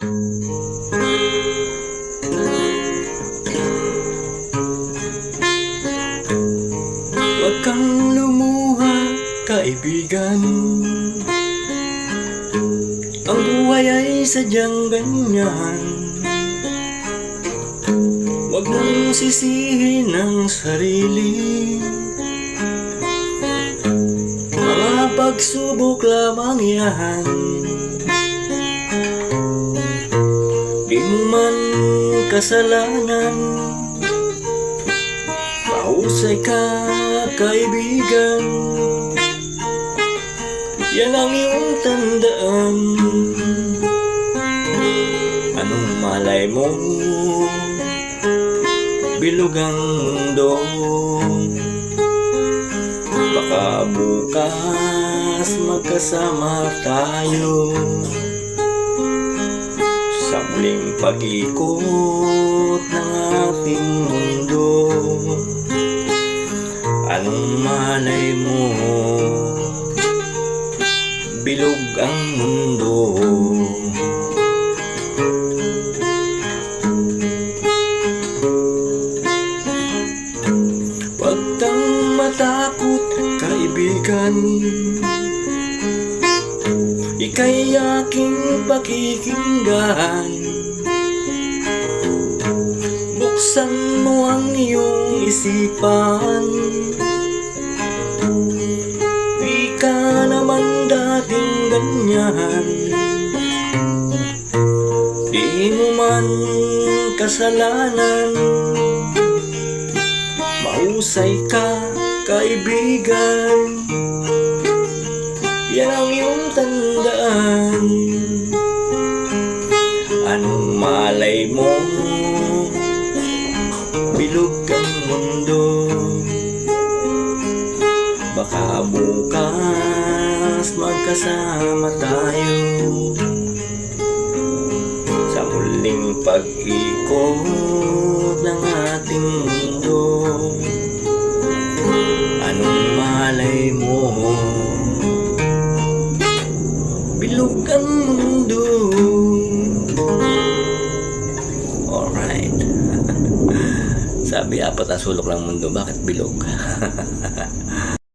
Huwag kang lumuha, kaibigan. Ang buhay ay sadyang ganyan. Huwag mong sisihin ang sarili. Mga pagsubok lamang yan. Di mo man kasalanan. Mahusay ka, kaibigan. Yan ang iyong tandaan. Anong malay mo? Bilog ang mundo. Baka bukas magkasama tayo sa muling pag-ikot ng ating mundo. Anong malay mo? Bilog ang mundo. Huwag kang matakot, kaibigan. Ika'y aking pakikinggan. Buksan mo ang iyong isipan. Di ka naman dating ganyan. Di mo man kasalanan. Mahusay ka, kaibigan. Yan ang iyong tandaan. Anong malay mo? Bilog ang mundo. Baka bukas magkasama tayo sa muling pag-ikot ng ating mundo. Anong malay mo? Bilog ang mundo. Alright. Sabi, apat ang sulok ng mundo. Bakit bilog?